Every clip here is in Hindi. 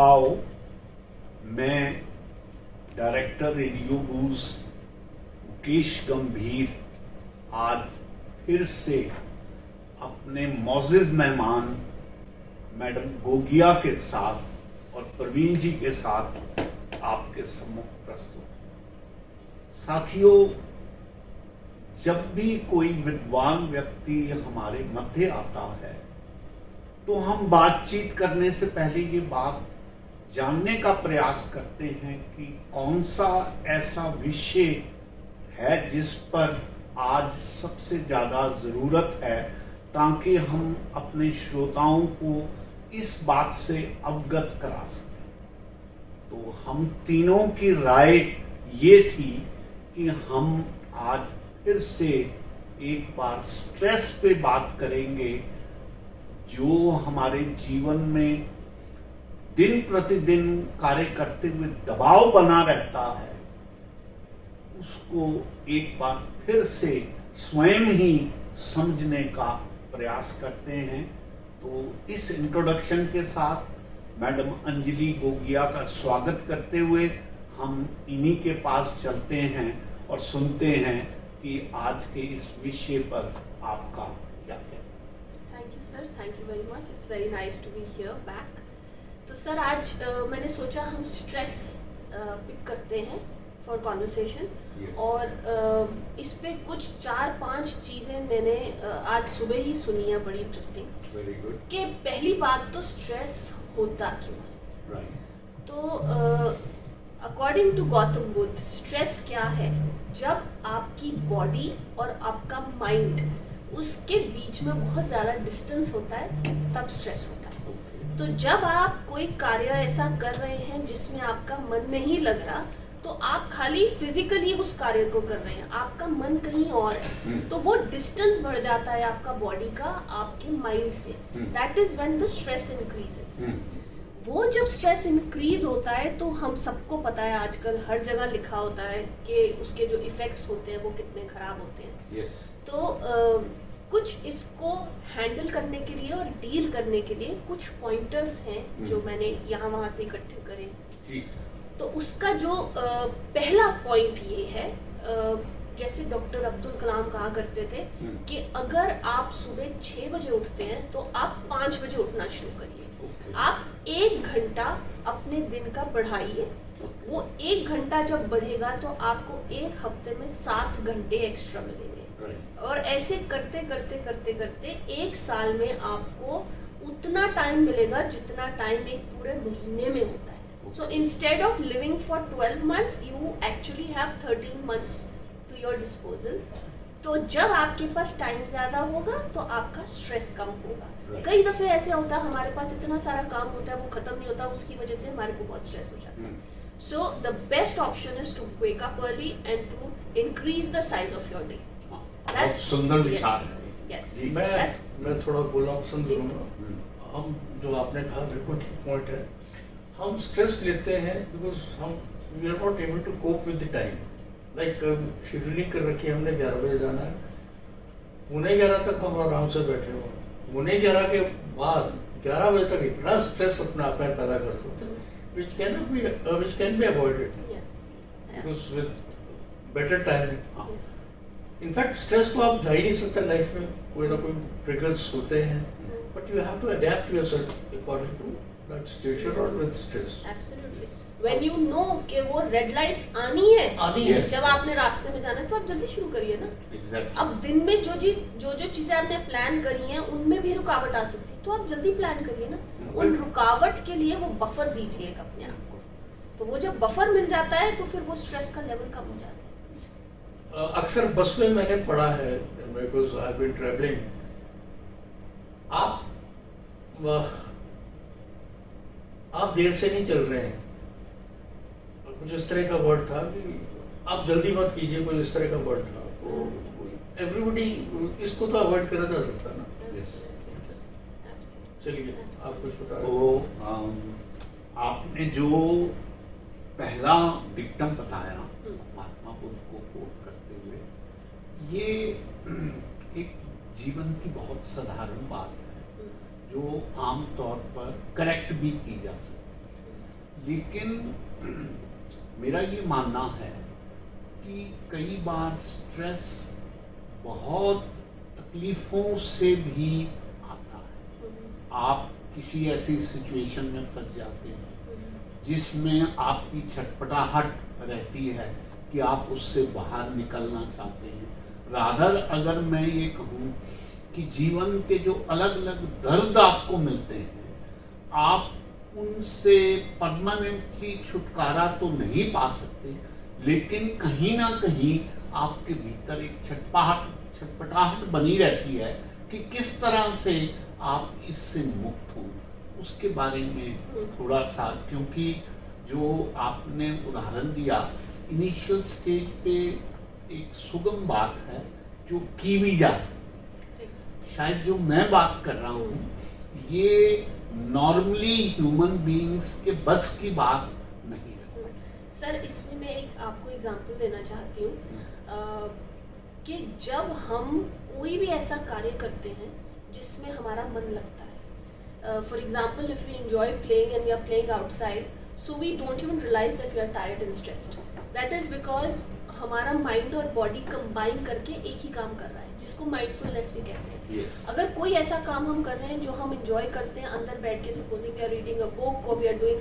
दबाव, मैं डायरेक्टर रेडियो बूज मुकेश गंभीर आज फिर से अपने मौजिज मेहमान मैडम गोगिया के साथ और प्रवीण जी के साथ आपके सम्मुख प्रस्तुत। साथियों, जब भी कोई विद्वान व्यक्ति हमारे मध्य आता है तो हम बातचीत करने से पहले ये बात जानने का प्रयास करते हैं कि कौन सा ऐसा विषय है जिस पर आज सबसे ज्यादा जरूरत है, ताकि हम अपने श्रोताओं को इस बात से अवगत करा सकें। तो हम तीनों की राय ये थी कि हम आज फिर से एक बार स्ट्रेस पे बात करेंगे, जो हमारे जीवन में दिन प्रतिदिन कार्य करते हुए दबाव बना रहता है, उसको एक बार फिर से स्वयं ही समझने का प्रयास करते हैं। तो इस इंट्रोडक्शन के साथ मैडम अंजलि गोगिया का स्वागत करते हुए हम इन्हीं के पास चलते हैं और सुनते हैं कि आज के इस विषय पर आपका क्या कहना है। Thank you sir, thank you very much, it's very nice to be here back. तो सर आज मैंने सोचा हम स्ट्रेस पिक करते हैं फॉर कॉन्वर्सेशन। Yes. और इस पे कुछ 4-5 चीज़ें मैंने आज सुबह ही सुनी है, बड़ी इंटरेस्टिंग। Very good. कि पहली बात तो स्ट्रेस होता क्यों है। राइट। तो according to Gautam Buddha stress क्या है? जब आपकी बॉडी और आपका माइंड उसके बीच में बहुत ज़्यादा डिस्टेंस होता है तब स्ट्रेस होता है। तो जब आप कोई कार्य ऐसा कर रहे हैं जिसमें आपका मन नहीं लग रहा, तो आप खाली फिजिकली उस कार्य को कर रहे हैं, आपका मन कहीं और है, तो वो डिस्टेंस बढ़ जाता है आपका बॉडी का आपके माइंड से। That is when the stress increases. वो जब स्ट्रेस इंक्रीज होता है तो हम सबको पता है, आजकल हर जगह लिखा होता है कि उसके जो इफेक्ट्स होते हैं वो कितने खराब होते हैं। yes. तो कुछ इसको हैंडल करने के लिए और डील करने के लिए कुछ पॉइंटर्स हैं जो मैंने यहाँ वहाँ से इकट्ठे करे। ठीक। तो उसका जो पहला पॉइंट ये है, जैसे डॉक्टर अब्दुल कलाम कहा करते थे कि अगर आप सुबह 6 बजे उठते हैं तो आप 5 बजे उठना शुरू करिए। आप 1 घंटा अपने दिन का बढ़ाइए। वो 1 घंटा जब बढ़ेगा तो आपको एक हफ्ते में 7 घंटे एक्स्ट्रा मिलेंगे। और ऐसे करते करते करते करते 1 साल में आपको उतना टाइम मिलेगा जितना टाइम एक पूरे महीने में होता है। So instead of living for 12 months, you actually have 13 months to your disposal. तो जब आपके पास टाइम ज्यादा होगा तो आपका स्ट्रेस कम होगा। कई दफे ऐसे होता है हमारे पास इतना सारा काम होता है वो खत्म नहीं होता, उसकी वजह से हमारे को बहुत स्ट्रेस हो जाता है। So the best option is to wake up early and to increase the size of your day. बहुत सुंदर विचार है। Yes. मैं थोड़ा बोलना पसंद करूँगा। हम जो आपने कहा बिल्कुल ठीक पॉइंट है। हम स्ट्रेस लेते हैं बिकॉज हम we are not able to cope with the time. Like scheduling कर रखी है हमने, 11 बजे जाना है, 11:15 तक हम आराम से बैठे हो, 11:15 के बाद 11 बजे तक इतना स्ट्रेस अपने आप में पैदा कर सकते हैं which can be avoided because with better timing। In fact stress तो आप जा ही नहीं सकते लाइफ में, कोई ना कोई ट्रिगर्स होते हैं, but you have to adapt yourself according to that situation और with stress. Absolutely. When you know कि वो रेड लाइट्स आनी है, जब आपने रास्ते में जाना है तो आप जल्दी शुरू करिए ना। Exactly. अब दिन में जो चीजें आपने प्लान करी हैं उनमें भी रुकावट आ सकती है, तो आप जल्दी प्लान करिए ना। उन रुकावट के लिए वो बफर दीजिए अपने आप को, तो वो जब बफर मिल जाता है तो फिर वो स्ट्रेस का लेवल कम हो जाता है। अक्सर बस में मैंने पढ़ा है, because I have been travelling, आप देर से नहीं चल रहे हैं, कुछ इस तरह का वर्ड था कि आप जल्दी मत कीजिए, कोई इस तरह का वर्ड था। एवरीबॉडी इसको तो अवॉइड करा जा सकता ना। चलिए आप कुछ बता रहे। तो आपने जो पहला डिक्टम बताया महात्मा बुद्ध को कोट करते हुए, ये एक जीवन की बहुत साधारण बात है जो आमतौर पर करेक्ट भी की जा सकती है। लेकिन मेरा ये मानना है कि कई बार स्ट्रेस बहुत तकलीफों से भी आता है। आप किसी ऐसी सिचुएशन में फंस जाते हैं जिसमें आपकी छटपटाहट रहती है कि आप उससे बाहर निकलना चाहते हैं। रादर अगर मैं ये कहूँ कि जीवन के जो अलग अलग दर्द आपको मिलते हैं, आप उनसे परमानेंटली छुटकारा तो नहीं पा सकते, लेकिन कहीं ना कहीं आपके भीतर एक छटपटाहट बनी रहती है कि किस तरह से आप इससे मुक्त हो। उसके बारे में थोड़ा सा, क्योंकि जो आपने उदाहरण दिया इनिशियल स्टेज पे एक सुगम बात है जो की भी जा सकती है। शायद जो मैं बात कर रहा हूँ ये नॉर्मली ह्यूमन बीइंग्स के बस की बात नहीं है। सर, इसमें मैं एक आपको एग्जांपल देना चाहती हूँ कि जब हम कोई भी ऐसा कार्य करते हैं जिसमें हमारा मन लगता है, for example if we enjoy playing and we are playing outside, so we don't even realise that we are tired and stressed. That is because हमारा माइंड और बॉडी कंबाइन करके एक ही काम कर रहा है, जिसको माइंडफुलनेस भी कहते हैं। Yes. अगर कोई ऐसा काम हम कर रहे हैं जो हम इंजॉय करते हैं, अंदर बैठ के supposing we are reading a book और we are doing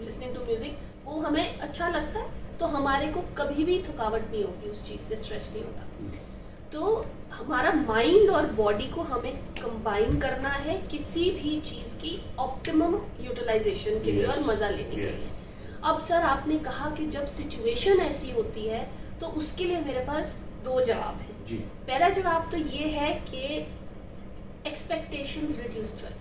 listening to music, वो हमें अच्छा लगता है तो हमारे को कभी भी थकावट नहीं होगी, उस चीज़ से स्ट्रेस नहीं होगा। तो हमारा माइंड और बॉडी को हमें कंबाइन करना है किसी भी चीज़ की ऑप्टिमम यूटिलाइजेशन के लिए और मज़ा लेने के लिए। अब सर, आपने कहा कि जब सिचुएशन ऐसी होती है तो उसके लिए मेरे पास दो जवाब हैं जी। पहला जवाब तो ये है कि expectations reduce joy.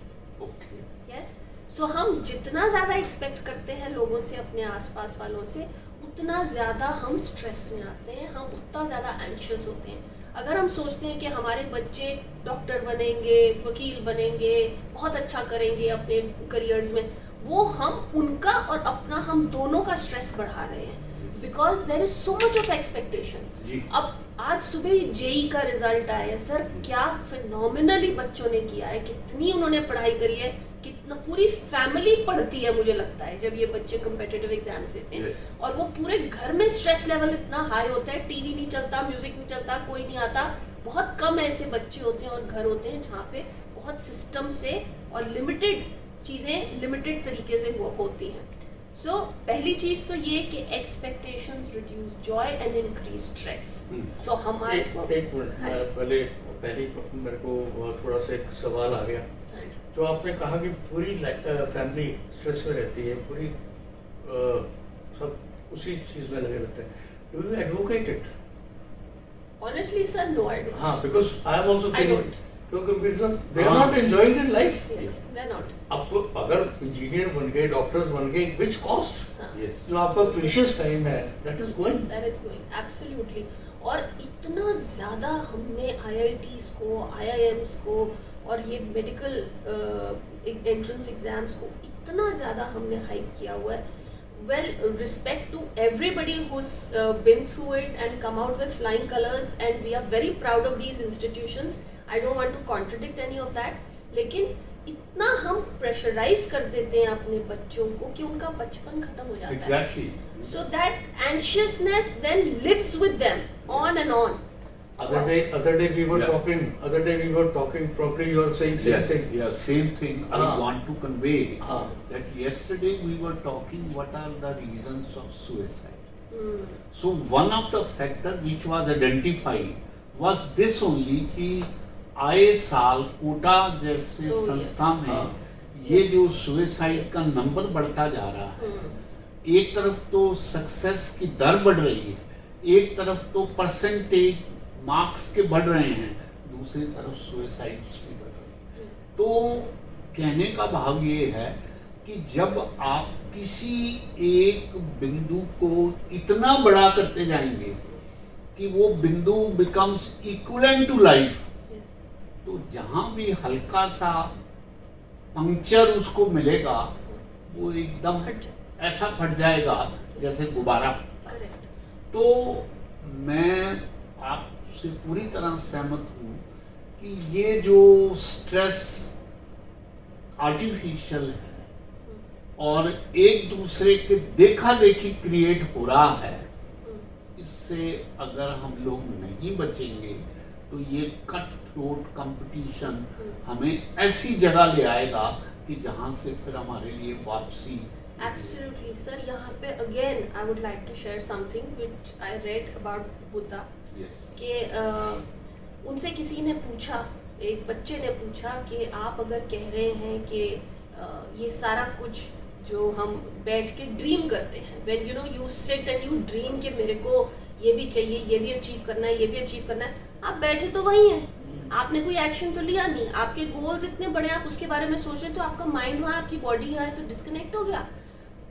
Okay. Yes, so हम जितना ज़्यादा एक्सपेक्ट करते हैं लोगों से, अपने आसपास वालों से, उतना ज़्यादा हम स्ट्रेस में आते हैं, हम उतना ज़्यादा एंशियस होते हैं। अगर हम सोचते हैं कि हमारे बच्चे डॉक्टर बनेंगे, वकील बनेंगे, बहुत अच्छा करेंगे अपने करियर्स में, वो हम उनका और अपना, हम दोनों का स्ट्रेस बढ़ा रहे हैं, because there is so much of expectation. अब आज सुबह जेई का रिजल्ट आया सर, क्या फिनोमिनली बच्चों ने किया है, कितनी उन्होंने पढ़ाई करी है, कितना पूरी फैमिली पढ़ती है मुझे लगता है जब ये बच्चे कम्पिटिटिव एग्जाम्स देते हैं। और वो पूरे घर में स्ट्रेस लेवल इतना हाई होता है, टीवी नहीं चलता, म्यूजिक नहीं चलता, कोई नहीं आता। बहुत कम ऐसे बच्चे होते हैं और घर होते हैं जहाँ पे बहुत सिस्टम से और लिमिटेड चीजें लिमिटेड तरीके से होती हैं। सो पहली चीज तो ये कि expectations reduce Joy and increase stress. तो हमारे एक मिनट पहले मेरे को थोड़ा सा एक सवाल आ गया। तो आपने कहा कि पूरी फैमिली स्ट्रेस में रहती है, पूरी सब उसी चीज में लगे रहते हैं। Do you advocate it? Honestly sir, no I don't. हाँ, because I am also feeling, क्योंकि दे आर हाँ। Not enjoying their life. Yes, they are not. आपको अगर इंजीनियर बन गए, डॉक्टर्स बन गए, विच कॉस्ट? Yes. जो आपका प्रीशियस टाइम है that is going. That is going, absolutely। और इतना ज़्यादा हमने IITs को, IIMs को और ये मेडिकल एंट्रेंस एग्जाम्स को इतना ज़्यादा हमने हाइप किया हुआ है। Well, respect to everybody who's been through it and come out with flying colors, and we are very proud of these institutions. I don't want to contradict any of that. लेकिन इतना हम प्रेशराइज कर देते हैं अपने बच्चों को कि उनका बचपन खत्म हो जाता है। Exactly. So that anxiousness then lives with them on and on. Other day we were talking. Probably you are saying same Yes, thing. yeah, same thing. I Ah. want to convey Ah. that yesterday we were talking what are the reasons of suicide. Hmm. So one of the factor which was identified was this only कि आए साल कोटा जैसे Oh, संस्था yes. में ये Yes. जो सुसाइड Yes. का नंबर बढ़ता जा रहा है। Hmm. एक तरफ तो सक्सेस की दर बढ़ रही है, एक तरफ तो परसेंटेज मार्क्स के बढ़ रहे हैं, दूसरी तरफ सुसाइड्स भी बढ़ रही है। तो कहने का भाव ये है कि जब आप किसी एक बिंदु को इतना बड़ा करते जाएंगे कि वो बिंदु becomes equivalent to life, Yes. तो जहां भी हल्का सा पंक्चर उसको मिलेगा वो एकदम फट जाए। ऐसा फट जाएगा जैसे गुब्बारा फटता है। Correct. तो मैं आपसे पूरी तरह सहमत हूं कि ये जो स्ट्रेस आर्टिफिशियल है और एक दूसरे के देखा देखी क्रिएट हो रहा है, इससे अगर हम लोग नहीं बचेंगे तो ये कट थ्रोट कंपटीशन हमें ऐसी जगह ले आएगा कि जहां से फिर हमारे लिए वापसी। Absolutely, sir. यहाँ पे again I would like to share something which I read about Buddha. Yes. कि उनसे किसी ने पूछा, एक बच्चे ने पूछा कि आप अगर कह रहे हैं कि ये सारा कुछ जो हम बैठ के ड्रीम करते हैं, when you know you sit and you dream कि मेरे को ये भी चाहिए, ये भी अचीव करना है, ये भी अचीव करना है, आप बैठे तो वही हैं, आपने कोई एक्शन तो लिया नहीं, आपके गोल्स इतने बड़े हैं, आप उसके बारे में सोच रहे, तो आपका माइंड वहाँ, आपकी बॉडी है तो डिस्कनेक्ट हो गया।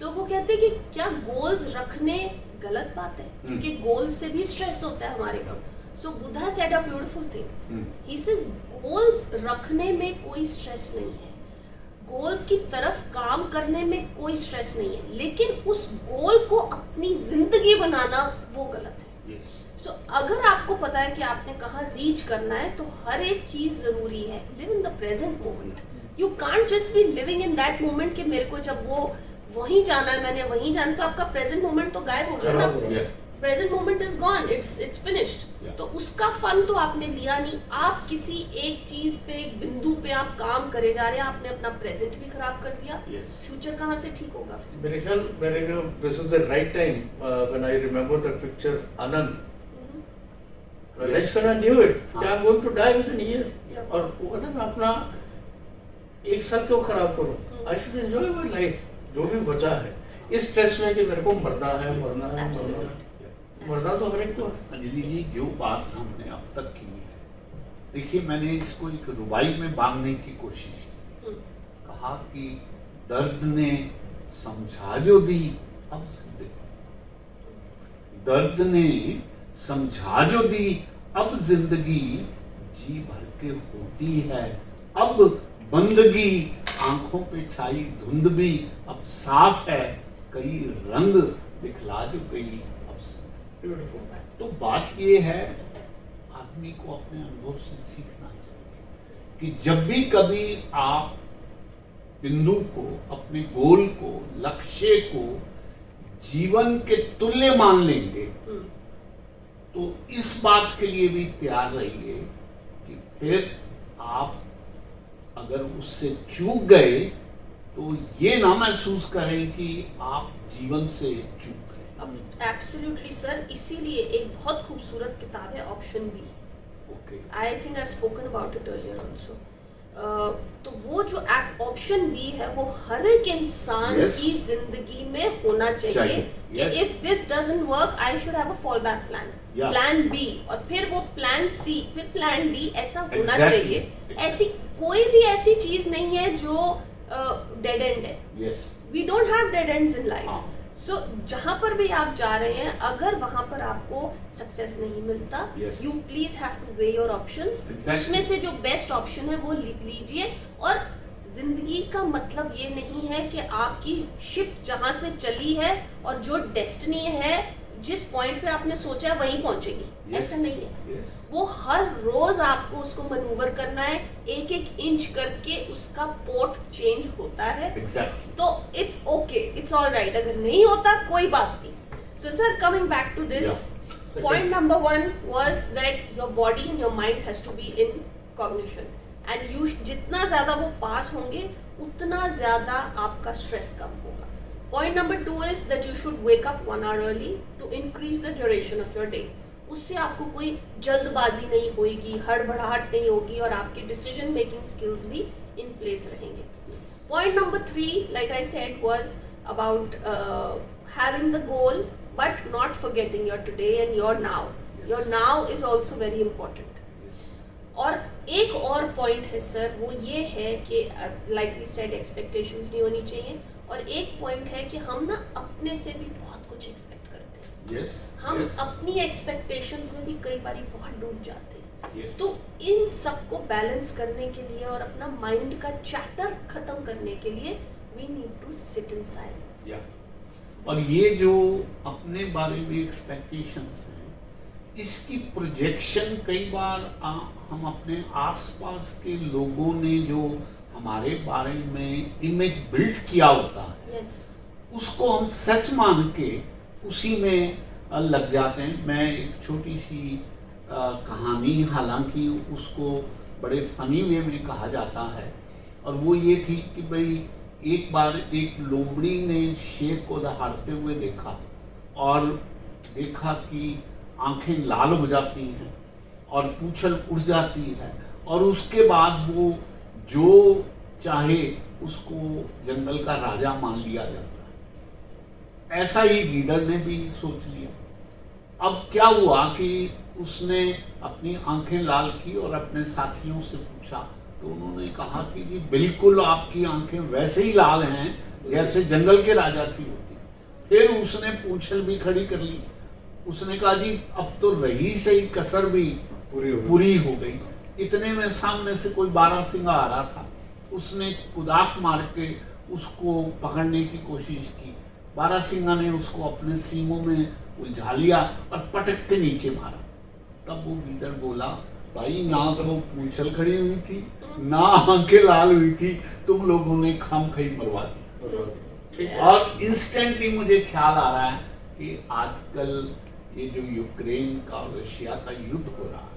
तो वो कहते हैं कि क्या गोल्स रखने गलत बात है, क्योंकि गोल्स से भी स्ट्रेस होता है हमारे को। So Buddha said a beautiful thing, he says goals रखने में कोई स्ट्रेस नहीं है, गोल्स की तरफ काम करने में कोई स्ट्रेस नहीं है, लेकिन उस गोल को अपनी जिंदगी बनाना वो गलत है। सो अगर आपको पता है कि आपने कहाँ रीच करना है, तो हर एक चीज जरूरी है। Live in the present moment, you can't just be living in that moment कि मेरे को जब वो वहीं जाना है, मैंने वहीं जाना, तो आपका प्रेजेंट मोमेंट तो गायब हो गया ना, present moment is gone, it's finished. तो उसका फन तो आपने लिया नहीं, आप किसी एक चीज पे, एक बिंदु पे आप काम करे जा रहे हैं, आपने अपना प्रेजेंट भी खराब कर दिया, फ्यूचर कहाँ से ठीक होगा फिर? मेरे ख्याल this is the right time when I remember the picture Anand, Rajesh Khanna knew it I am going to die with an year, और वो कहता मैं अपना एक साल क्यों खराब करूं, I should enjoy my life, जो भी बचा है, इस स्ट्रेस में कि मेरे को मरना है, मरना तो हर एक को है। अंजलि जी, जो बात हमने अब तक की है, देखिए मैंने इसको एक रुबाई में बांधने की कोशिश की, कहा कि दर्द ने समझा जो दी अब जिंदगी, दर्द ने समझा जो दी अब जिंदगी, जी भर के होती है अब बंदगी, आंखों पे छाई धुंध भी अब साफ है, कई रंग दिखला जो गई अब से। तो बात ये है, आदमी को अपने अनुभव से सीखना चाहिए कि जब भी कभी आप बिंदु को, अपने गोल को, लक्ष्य को जीवन के तुल्य मान लेंगे, तो इस बात के लिए भी तैयार रहिए कि फिर आप अगर उससे चूक गए तो ये ना महसूस करें कि आप जीवन से चूक गए। एब्सोल्युटली सर, इसीलिए एक बहुत खूबसूरत किताब है option B, I think I spoken about it earlier also. तो वो जो ऑप्शन बी है वो हर एक इंसान की जिंदगी में होना चाहिए कि if this doesn't work I should have a fall back plan, plan B, और फिर वो प्लान सी, फिर प्लान डी, ऐसा होना चाहिए। ऐसी कोई भी ऐसी चीज नहीं है जो डेड एंड है, we don't have dead ends in life. So जहां पर भी आप जा रहे हैं, अगर वहां पर आपको सक्सेस नहीं मिलता, you please have two way your options, उसमें से जो बेस्ट ऑप्शन है वो लीजिए। और जिंदगी का मतलब ये नहीं है कि आपकी शिप जहां से चली है और जो डेस्टिनी है, जिस पॉइंट पे आपने सोचा है वहीं पहुंचेगी, ऐसा नहीं है। वो हर रोज आपको उसको मनूवर करना है, एक एक इंच करके उसका पोर्ट चेंज होता है। तो it's okay, it's all right, अगर नहीं होता कोई बात नहीं। So sir, coming back to this, point number 1 was that your body and your mind has to be in cognition, and you जितना ज्यादा वो पास होंगे उतना ज्यादा आपका स्ट्रेस कम होगा। Point number 2 is that you should wake up 1 hour early to increase the duration of your day. उससे आपको कोई जल्दबाजी नहीं होगी, हड़बड़ाहट नहीं होगी, और आपके डिसीजन मेकिंग स्किल्स भी इन प्लेस रहेंगे। Point number 3, like I said, was about having the goal but not forgetting your today and your now. Your now is also very important. और एक और पॉइंट है सर, वो ये है कि like we said, expectations नहीं होनी चाहिए। और एक पॉइंट है कि हम ना अपने से भी बहुत कुछ एक्सपेक्ट करते हैं, हम अपनी एक्सपेक्टेशंस में भी कई बार बहुत डूब जाते हैं। तो इन सबको बैलेंस करने के लिए और अपना माइंड का चैटर खत्म करने के लिए we need to sit in silence. और ये जो अपने बारे में एक्सपेक्टेशंस हैं, इसकी प्रोजेक्शन कई बार हम अपने आसपास के लोगों ने जो हमारे बारे में इमेज बिल्ड किया होता है, यस, उसको हम सच मान के उसी में लग जाते हैं। मैं एक छोटी सी कहानी, हालांकि उसको बड़े फनी वे में कहा जाता है, और वो ये थी कि भाई एक बार एक लोमड़ी ने शेर को दहाड़ते हुए देखा और देखा कि आंखें लाल हो जाती हैं और पूंछल उड़ जाती है, और उसके बाद वो जो चाहे उसको जंगल का राजा मान लिया जाता है। ऐसा ही गीदड़ ने भी सोच लिया। अब क्या हुआ कि उसने अपनी आंखें लाल की और अपने साथियों से पूछा, तो उन्होंने कहा कि जी बिल्कुल आपकी आंखें वैसे ही लाल हैं जैसे जंगल के राजा की होती। फिर उसने पूंछल भी खड़ी कर ली। उसने कहा जी अब तो रही सही कसर भी पूरी हो गई। इतने में सामने से कोई बारहसिंगा आ रहा था। उसने कुदाक मार के उसको पकड़ने की कोशिश की। बारहसिंगा ने उसको अपने सींगों में उलझा लिया और पटक के नीचे मारा। तब वो गीदड़ बोला, भाई ना तो पूंछल खड़ी हुई थी, ना आंखें लाल हुई थी, तुम लोगों ने खामखई मरवा दी। और इंस्टेंटली मुझे ख्याल आ रहा है कि आजकल ये जो यूक्रेन का और रशिया का युद्ध हो रहा है,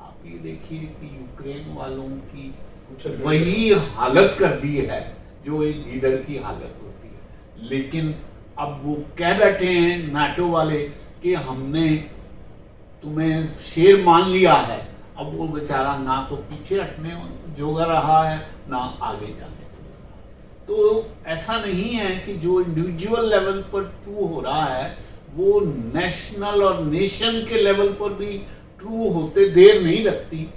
आप ये देखिए कि यूक्रेन वालों की वही हालत कर दी है जो एक गीदड़ की हालत होती है। लेकिन अब वो कह बैठे हैं नाटो वाले कि हमने तुम्हें शेर मान लिया है। अब वो बेचारा ना तो पीछे हटने जोगा रहा है, ना आगे जाने को। तो ऐसा नहीं है कि जो इंडिविजुअल लेवल पर ट्रू हो रहा है वो नेशनल और नेशन के लेवल पर भी ट्रू होते देर नहीं लगती।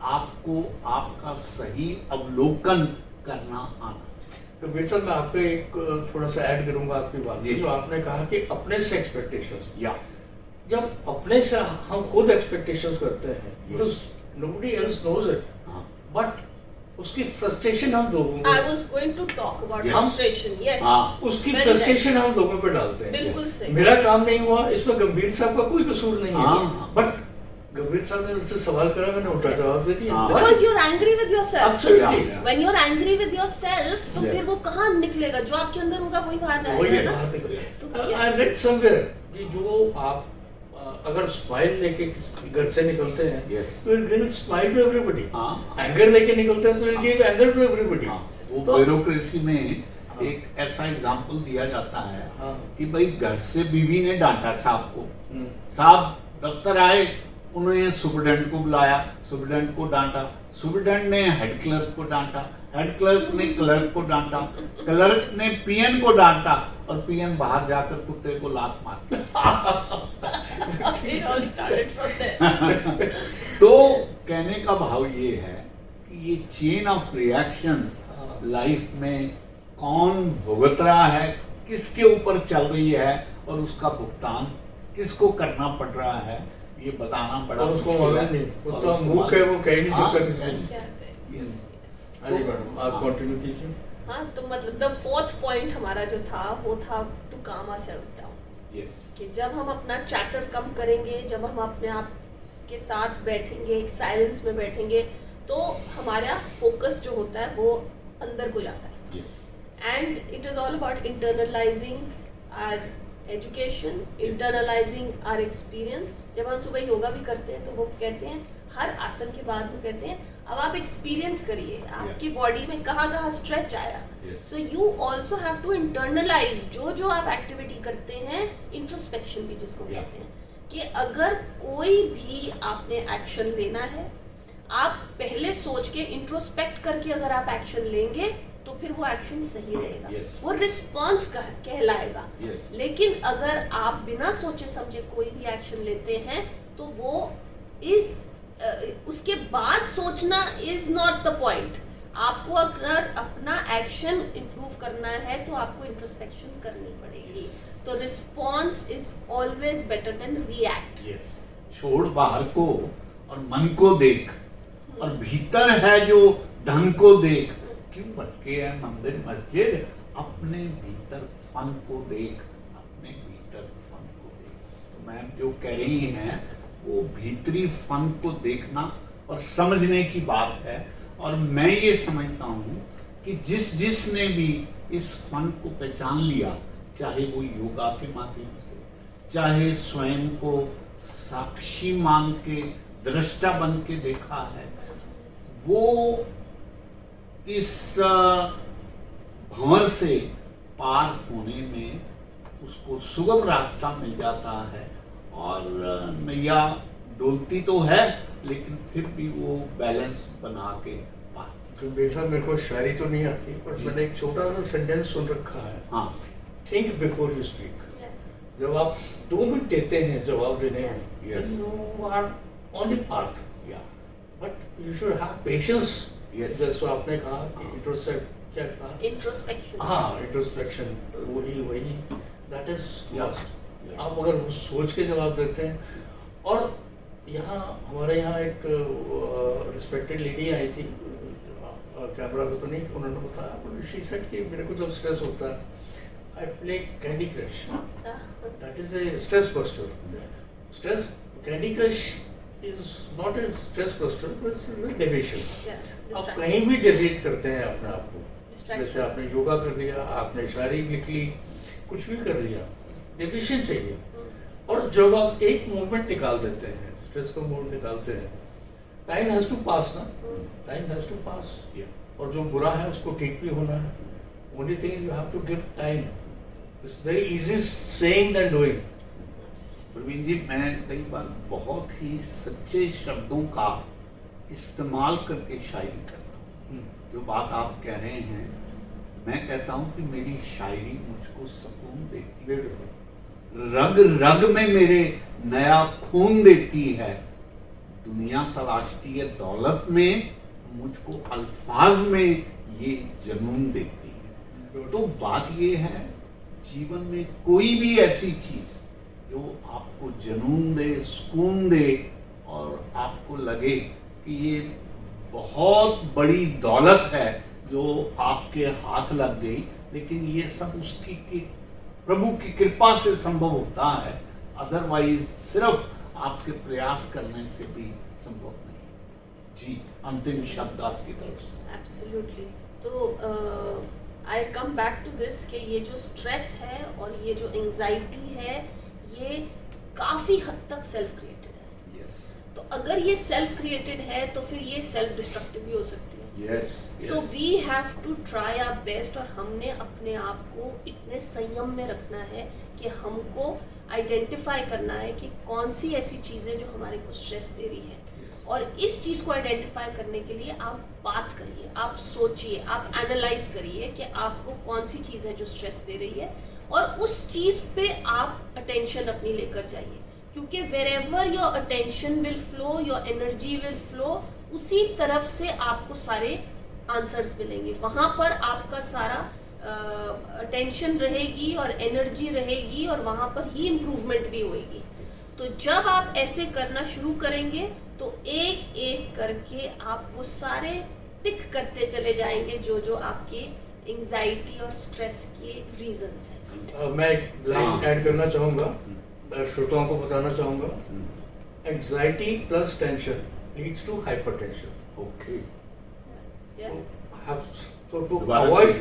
आपको आपका सही अवलोकन करना आना। तो बेशक मैं आपको एक थोड़ा सा ऐड करूंगा आपकी बात से, जो आपने कहा कि अपने से एक्सपेक्टेशंस, या जब अपने से हम खुद एक्सपेक्टेशंस करते हैं, because nobody else knows it, but उसकी फ्रस्ट्रेशन हम लोगों I was going to talk about Yes. frustration. Yes. उसकी Very फ्रस्ट्रेशन हम लोगों पे डालते हैं। बिल्कुल सही। मेरा काम नहीं हुआ, इसमें गंभीर साहब का कोई कसूर नहीं है, हाँ। बट गंभीर साहब ने मुझसे सवाल करा, मैंने उल्टा जवाब दे दिया। हाँ। Because you're angry with yourself. Absolutely. Yeah. When you're angry with yourself, तो Yes. फिर वो कहाँ निकलेगा? जो आपके अंदर होगा वही बाहर वही आएगा ना। बात है। Yes. I read somewhere कि जो आप अगर स्माइल लेके घर से निकलते हैं, Yes. तो it give smile to everybody. हाँ। एंगर लेके निकलते हैं तो it give anger to everybody. वो तो ब्यूरोक्रेसी में हाँ। एक ऐसा एग्जाम्पल दिया जाता है हाँ। कि भाई घर से बीवी ने डांटा साहब को, हम्म। साहब दफ्तर आए, उन्होंने सुपरडेंट को बुलाया, सुपरडेंट को डांटा, सुपरडेंट ने हेड क्लर्क को डांटा, हेड क्लर्क ने क्लर्क को डांटा, क्लर्क ने पीएन को डांटा, और पीएन बाहर जाकर कुत्ते को लात मार It all started from there. तो कहने का भाव ये है कि ये चेन ऑफ रिएक्शंस लाइफ में कौन भुगत रहा है, किसके ऊपर चल रही है, और उसका भुगतान किसको करना पड़ रहा है, ये बताना बड़ा और उसको मुश्किल मालूम नहीं, है। वो और तो उसको मूक है, वो कह ही नहीं हाँ, सकता किसी कह नहीं को। सकता। क्या है? Yes. हाँ जी मैडम, आप हाँ। कंटिन्यू कीजिए। हाँ, तो मतलब द फोर्थ पॉइंट हमारा जो था वो था टू काम आवरसेल्व्स डाउन। Yes. कि जब हम अपना चैटर कम करेंगे, जब हम अपने आप के साथ बैठेंगे, एक साइलेंस में बैठेंगे, तो हमारा फोकस जो होता है वो अंदर को जाता है। Yes. And it is all about internalizing our education, internalizing our experience. जब हम सुबह योगा भी करते हैं तो वो कहते हैं हर आसन के बाद वो कहते हैं अब आप एक्सपीरियंस करिए आपकी बॉडी में कहाँ कहाँ स्ट्रेच आया। Yes. So you also have to internalise जो जो आप एक्टिविटी करते हैं, इंट्रोस्पेक्शन भी जिसको Yeah. कहते हैं, कि अगर कोई भी आपने एक्शन लेना है, आप पहले सोच के इंट्रोस्पेक्ट करके अगर आप एक्शन लेंगे तो फिर वो एक्शन सही रहेगा। Yes. वो रिस्पॉन्स कहलाएगा। Yes. लेकिन अगर आप बिना सोचे समझे कोई भी एक्शन लेते हैं तो वो उसके बाद सोचना इज नॉट द पॉइंट। आपको अगर अपना एक्शन इंप्रूव करना है तो आपको इंट्रोस्पेक्शन करनी पड़ेगी। Yes. तो response is always better than react. Yes. छोड़ बाहर को और मन को देख, और भीतर है जो धन को देख। क्यों भटके है मंदिर मस्जिद, अपने भीतर फन को देख, अपने भीतर फन को देख। तो मैम जो कह रही हैं वो भीतरी फन को देखना और समझने की बात है। और मैं ये समझता हूँ कि जिसने भी इस फन को पहचान लिया, चाहे वो योगा के माध्यम से, चाहे स्वयं को साक्षी मान के दृष्टा बन के देखा है, वो इस भंवर से पार होने में उसको सुगम रास्ता मिल जाता है। और नैया डोलती तो है लेकिन फिर भी वो बैलेंस बना के पार। तो बेशक मेरे को शायरी तो नहीं आती, पर मैंने एक छोटा सा सेंटेंस सुन रखा है, हाँ, थिंक बिफोर यू स्पीक। जब आप 2 मिनट देते हैं जवाब देने में, Yes. you are on the path, या but you should have patience. Yes. जैसे आपने कहा कि क्या कहा, इंट्रोस्पेक्शन। हाँ, इंट्रोस्पेक्शन, वही that is Yeah. Must. Yeah. आप अगर वो सोच के जवाब देते हैं। और यहाँ हमारे यहाँ एक रिस्पेक्टेड लेडी आई थी, कैमरा पे तो नहीं, उन्होंने बताया, शी सेड कि मेरे को जब स्ट्रेस होता है I play candy crush, that is a stress buster. Stress, candy crush is not a stress buster, but it's a deviation. आप कहीं भी डेविएट करते हैं अपने आप को, जैसे आपने योगा कर लिया, आपने शायरी लिख ली, कुछ भी कर लिया, डेविएशन चाहिए। और जब आप एक मूवमेंट निकाल देते हैं, स्ट्रेस का मूवमेंट निकालते हैं, टाइम हैज टू पास ना, टाइम हैज टू पास। और जो बुरा है उसको ठीक भी होना है। Only thing you have to give time. It's very easy saying then doing. Praveen ji, मैं कई बार बहुत ही सच्चे शब्दों का इस्तेमाल करके शायरी करता हूँ। जो बात आप कह रहे हैं, मैं कहता हूँ कि मेरी शायरी मुझको सुकून देती है, रग रग में मेरे नया खून देती है। दुनिया तलाशती है दौलत में, मुझको अल्फाज में ये जुनून देती है। तो बात ये है, जीवन में कोई भी ऐसी चीज जो आपको जुनून दे, सुकून दे, और आपको लगे कि ये बहुत बड़ी दौलत है जो आपके हाथ लग गई, लेकिन ये सब उसकी प्रभु की कृपा से संभव होता है, अदरवाइज सिर्फ आपके प्रयास करने से भी संभव नहीं है। जी, अंतिम शब्द आपकी तरफ से। एब्सोल्युटली। तो आई कम बैक टू दिस कि ये जो स्ट्रेस है और ये जो एंजाइटी है, ये काफी हद तक सेल्फ क्रिएटेड है। यस, तो अगर ये सेल्फ क्रिएटेड है तो फिर ये सेल्फ डिस्ट्रक्टिव भी हो सकती है। Yes, so we have to try our best. और हमने अपने आप को इतने संयम में रखना है कि हमको आइडेंटिफाई करना है कि कौन सी ऐसी चीज़ें जो हमारे को स्ट्रेस दे रही है। और इस चीज़ को आइडेंटिफाई करने के लिए आप बात करिए, आप सोचिए, आप एनालाइज करिए कि आपको कौन सी चीज़ है जो स्ट्रेस दे रही है, और उस चीज़ पे आप अटेंशन अपनी लेकर जाइए। क्योंकि wherever your attention will flow, your energy will flow, उसी तरफ से आपको सारे आंसर्स मिलेंगे। वहां पर आपका सारा अटेंशन रहेगी और एनर्जी रहेगी, और वहां पर ही इम्प्रूवमेंट भी होगी। तो जब आप ऐसे करना शुरू करेंगे तो एक एक करके आप वो सारे टिक करते चले जाएंगे जो जो आपके एंजाइटी और स्ट्रेस के रीजंस हैं। मैं एक लाइन ऐड करना चाहूँगा, श्रोताओं को बताना चाहूँगा, anxiety plus tension leads to hypertension. Okay, Yeah. So to avoid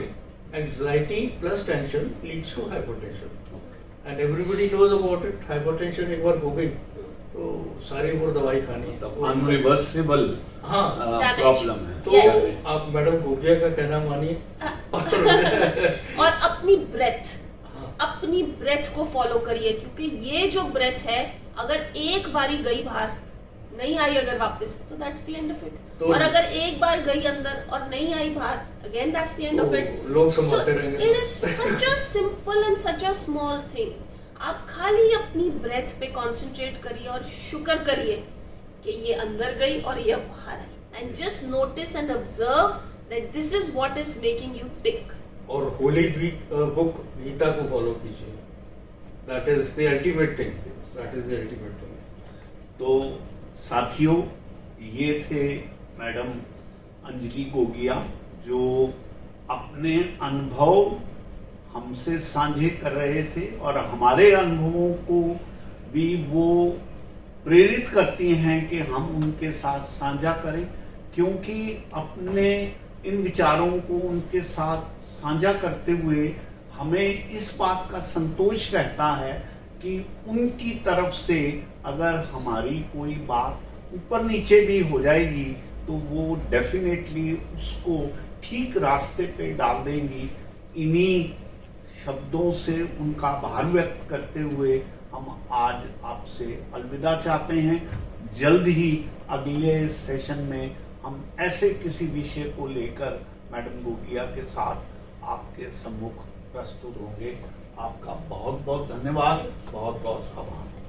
anxiety plus tension leads to hypertension. And everybody knows about it. Hypertension एक बार हो गई तो सारी उम्र दवाई खानी है। अनरिवर्सिबल हाँ, प्रॉब्लम है। तो Yes. आप मैडम गोगिया का कहना मानिए और अपनी ब्रेथ, हाँ। अपनी ब्रेथ को फॉलो करिए। क्योंकि ये जो ब्रेथ है, अगर एक बारी गई बाहर, नहीं आई अगर वापस, तो that's the end of it. और अगर एक बार गई अंदर और नहीं आई बाहर, again that's the end of it. लोग संभालते रहेंगे। It is such a simple and such a small thing. आप खाली अपनी ब्रेथ पे कंसंट्रेट करिए और शुक्र करिए कि ये अंदर गई और ये बाहर आई, and just notice and observe that this is what is making you tick. और होली बुक गीता को फॉलो कीजिए, that is the ultimate thing, that is the ultimate thing. तो साथियों, ये थे मैडम अंजलि गोगिया, जो अपने अनुभव हमसे साझे कर रहे थे, और हमारे अनुभवों को भी वो प्रेरित करती हैं कि हम उनके साथ साझा करें। क्योंकि अपने इन विचारों को उनके साथ साझा करते हुए हमें इस बात का संतोष रहता है कि उनकी तरफ से अगर हमारी कोई बात ऊपर नीचे भी हो जाएगी तो वो डेफिनेटली उसको ठीक रास्ते पे डाल देंगी। इन्हीं शब्दों से उनका आभार व्यक्त करते हुए हम आज आपसे अलविदा चाहते हैं। जल्द ही अगले सेशन में हम ऐसे किसी विषय को लेकर मैडम गोगिया के साथ आपके सम्मुख प्रस्तुत होंगे। आपका बहुत बहुत धन्यवाद, बहुत बहुत आभार।